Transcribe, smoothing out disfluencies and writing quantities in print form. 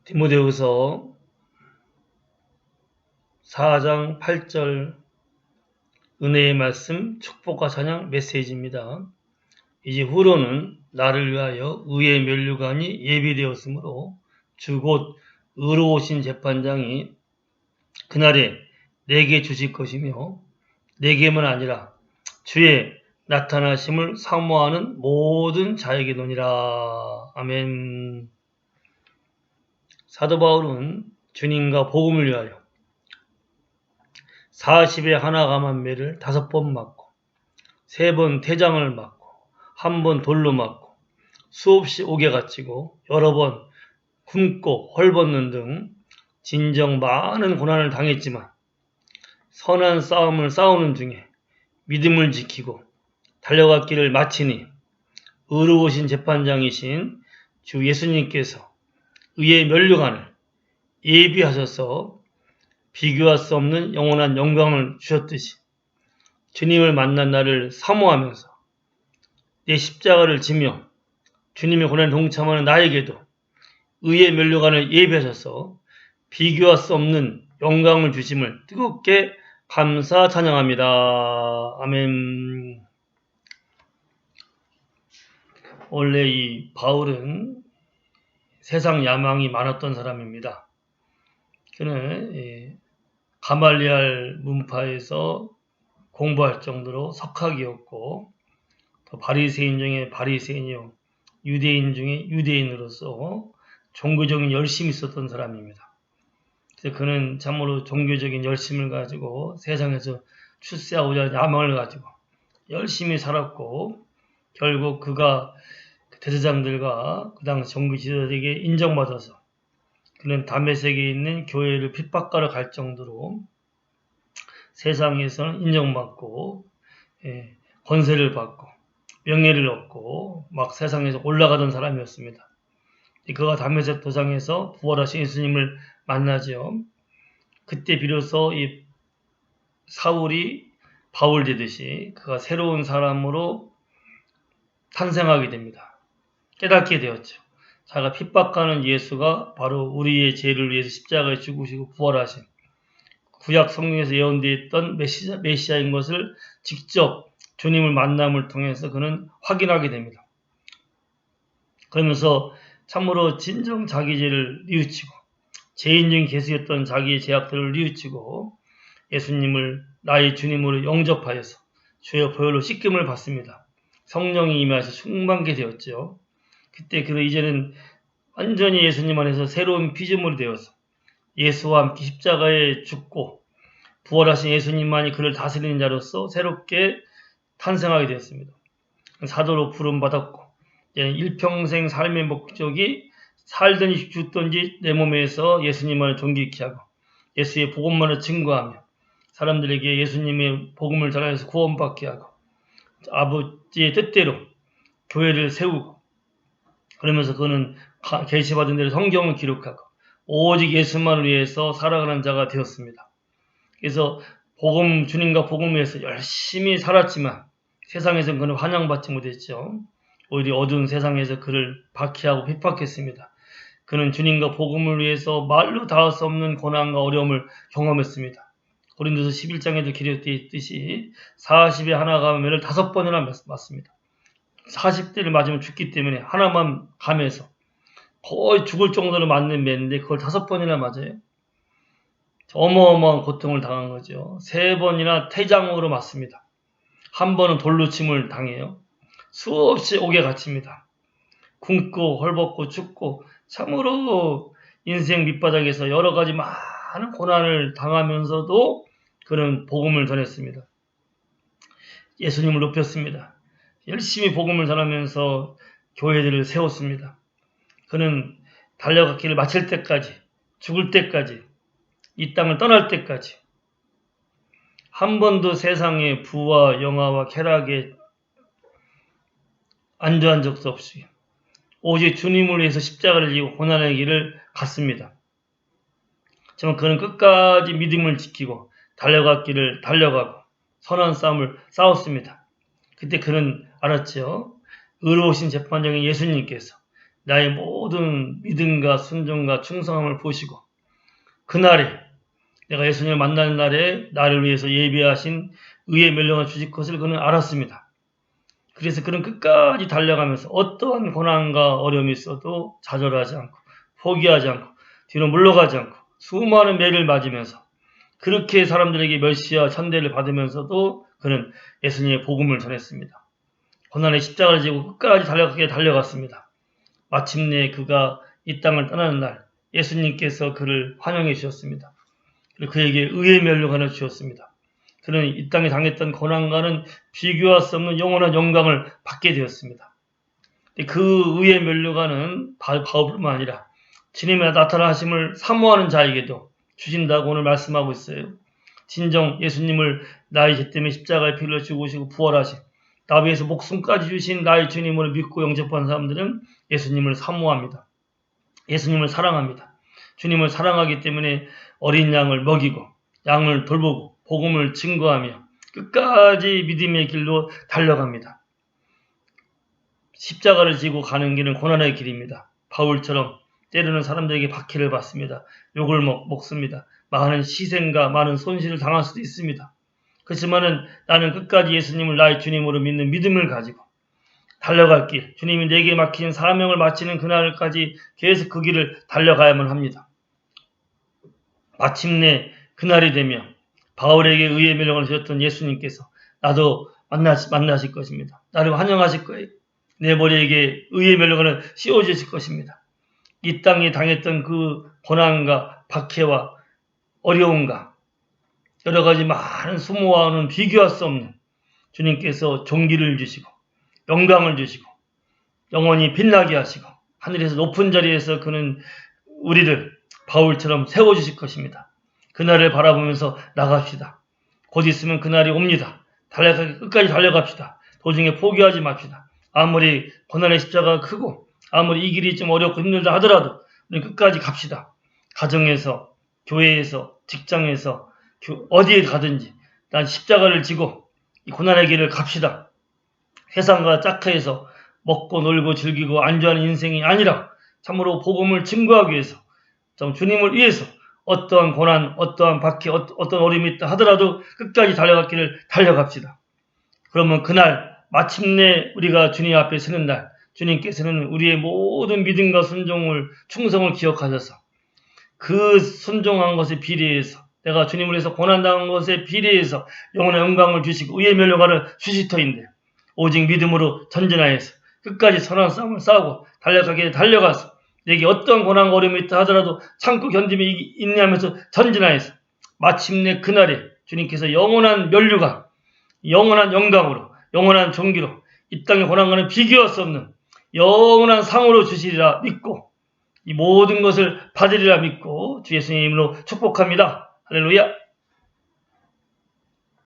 디모데후서 4장 8절 은혜의 말씀 축복과 찬양 메시지입니다. 이제 후로는 나를 위하여 의의 면류관이 예비되었으므로 주 곧 의로우신 재판장이 그날에 내게 주실 것이며 내게만 아니라 주의 나타나심을 사모하는 모든 자에게노니라. 아멘. 사도 바울은 주님과 복음을 위하여 40의 하나 감한매를 5번 맞고 3번 태장을 맞고 1번 돌로 맞고 수없이 옥에 갇히고 여러 번 굶고 헐벗는 등 진정 많은 고난을 당했지만 선한 싸움을 싸우는 중에 믿음을 지키고 달려갈 길을 마치니 의로우신 재판장이신 주 예수님께서 의의 면류관을 예비하셔서 비교할 수 없는 영원한 영광을 주셨듯이 주님을 만난 날을 사모하면서 내 십자가를 지며 주님의 고난에 동참하는 나에게도 의의 면류관을 예비하셔서 비교할 수 없는 영광을 주심을 뜨겁게 감사 찬양합니다. 아멘. 원래 이 바울은 세상 야망이 많았던 사람입니다. 그는 가말리알 문파에서 공부할 정도로 석학이었고 또 바리새인 중에 바리새인이요 유대인 중에 유대인으로서 종교적인 열심이 있었던 사람입니다. 그래서 그는 참으로 종교적인 열심을 가지고 세상에서 출세하고자 하는 야망을 가지고 열심히 살았고 결국 그가 대제사장들과 그 당시 종교 지도자에게 인정받아서 그는 다메섹에 있는 교회를 핍박하러 갈 정도로 세상에서는 인정받고 권세를 받고 명예를 얻고 막 세상에서 올라가던 사람이었습니다. 그가 다메섹 도상에서 부활하신 예수님을 만나죠. 그때 비로소 이 사울이 바울 되듯이 그가 새로운 사람으로 탄생하게 됩니다. 깨닫게 되었죠. 자가 핍박하는 예수가 바로 우리의 죄를 위해서 십자가에 죽으시고 부활하신 구약 성경에서 예언되어 있던 메시아인 것을 직접 주님을 만남을 통해서 그는 확인하게 됩니다. 그러면서 참으로 진정 자기 죄를 뉘우치고 죄인중 개수였던 자기의 죄악들을 뉘우치고 예수님을 나의 주님으로 영접하여서 주의 보혈로 씻김을 받습니다. 성령이 임하셔 충만케 되었죠. 그때 그는 이제는 완전히 예수님 안에서 새로운 피조물이 되어서 예수와 함께 십자가에 죽고 부활하신 예수님만이 그를 다스리는 자로서 새롭게 탄생하게 되었습니다. 사도로 부름받았고 일평생 삶의 목적이 살든지 죽든지 내 몸에서 예수님만을 존귀케 하고 예수의 복음만을 증거하며 사람들에게 예수님의 복음을 전하여서 구원받게 하고 아버지의 뜻대로 교회를 세우고 그러면서 그는 계시받은 대로 성경을 기록하고 오직 예수만을 위해서 살아가는 자가 되었습니다. 그래서 주님과 복음을 위해서 열심히 살았지만 세상에서는 그는 환영받지 못했죠. 오히려 어두운 세상에서 그를 박해하고 핍박했습니다. 그는 주님과 복음을 위해서 말로 닿을 수 없는 고난과 어려움을 경험했습니다. 고린도서 11장에도 기록되어 있듯이 40의 하나 감면을 5번이나 맞습니다. 40대를 맞으면 죽기 때문에 하나만 감해서 거의 죽을 정도로 맞는 매인데 그걸 5번이나 맞아요. 어마어마한 고통을 당한 거죠. 3번이나 태장으로 맞습니다. 1번은 돌로 침을 당해요. 수없이 옥에 갇힙니다. 굶고 헐벗고 춥고 참으로 인생 밑바닥에서 여러 가지 많은 고난을 당하면서도 그는 복음을 전했습니다. 예수님을 높였습니다. 열심히 복음을 전하면서 교회들을 세웠습니다. 그는 달려가기를 마칠 때까지, 죽을 때까지, 이 땅을 떠날 때까지 한 번도 세상의 부와 영화와 쾌락에 안주한 적도 없이 오직 주님을 위해서 십자가를 지고 고난의 길을 갔습니다. 하지만 그는 끝까지 믿음을 지키고 달려갈 길을 달려가고 선한 싸움을 싸웠습니다. 그때 그는 알았죠. 의로우신 재판장인 예수님께서 나의 모든 믿음과 순종과 충성함을 보시고 그날에 내가 예수님을 만나는 날에 나를 위해서 예비하신 의의 멸령을 주실 것을 그는 알았습니다. 그래서 그는 끝까지 달려가면서 어떠한 고난과 어려움이 있어도 좌절하지 않고 포기하지 않고 뒤로 물러가지 않고 수많은 매를 맞으면서 그렇게 사람들에게 멸시와 천대를 받으면서도 그는 예수님의 복음을 전했습니다. 고난의 십자가를 지고 끝까지 달려갔습니다. 마침내 그가 이 땅을 떠나는 날 예수님께서 그를 환영해 주셨습니다. 그리고 그에게 의의 멸류관을 주셨습니다. 그는 이 땅에 당했던 고난과는 비교할 수 없는 영원한 영광을 받게 되었습니다. 그 의의 멸류관은 바울뿐만 아니라 주님의 나타나심을 사모하는 자에게도 주신다고 오늘 말씀하고 있어요. 진정 예수님을 나의 죄 때문에 십자가에 피를 죽으시고 부활하신 나 위해서 목숨까지 주신 나의 주님을 믿고 영접한 사람들은 예수님을 사모합니다. 예수님을 사랑합니다. 주님을 사랑하기 때문에 어린 양을 먹이고 양을 돌보고 복음을 증거하며 끝까지 믿음의 길로 달려갑니다. 십자가를 지고 가는 길은 고난의 길입니다. 바울처럼 때로는 사람들에게 박해를 받습니다. 욕을 먹습니다. 많은 희생과 많은 손실을 당할 수도 있습니다. 그렇지만은 나는 끝까지 예수님을 나의 주님으로 믿는 믿음을 가지고 달려갈 길, 주님이 내게 맡긴 사명을 마치는 그날까지 계속 그 길을 달려가야만 합니다. 마침내 그날이 되며 바울에게 의의 멸령을 주셨던 예수님께서 나도 만나실 것입니다. 나를 환영하실 거예요. 내 머리에게 의의 멸령을 씌워주실 것입니다. 이 땅에 당했던 그 고난과 박해와 어려움과 여러 가지 많은 수모와는 비교할 수 없는 주님께서 존귀를 주시고 영광을 주시고 영원히 빛나게 하시고 하늘에서 높은 자리에서 그는 우리를 바울처럼 세워주실 것입니다. 그날을 바라보면서 나갑시다. 곧 있으면 그날이 옵니다. 끝까지 달려갑시다. 도중에 포기하지 맙시다. 아무리 고난의 십자가가 크고 아무리 이 길이 좀 어렵고 힘들다 하더라도 우리 끝까지 갑시다. 가정에서, 교회에서, 직장에서, 어디에 가든지 난 십자가를 지고 이 고난의 길을 갑시다. 세상과 짝해서 먹고 놀고 즐기고 안주하는 인생이 아니라 참으로 복음을 증거하기 위해서 주님을 위해서 어떠한 고난, 어떠한 박해, 어떤 어려움이 있다 하더라도 끝까지 달려갈 길을 달려갑시다. 그러면 그날 마침내 우리가 주님 앞에 서는 날 주님께서는 우리의 모든 믿음과 순종을 충성을 기억하셔서 그 순종한 것에 비례해서 내가 주님을 위해서 고난당한 것에 비례해서 영원한 영광을 주시고 의의 멸류관을 주실 터인데 오직 믿음으로 전진하여서 끝까지 선한 싸움을 싸우고 달려가서 내게 어떤 고난과 어려움이 있다 하더라도 참고 견디며 인내하면서 전진하여서 마침내 그날에 주님께서 영원한 멸류관, 영원한 영광으로, 영원한 존귀로 이 땅의 고난과는 비교할 수 없는 영원한 상으로 주시리라 믿고 이 모든 것을 받으리라 믿고 주 예수님의 이름으로 축복합니다. 할렐루야.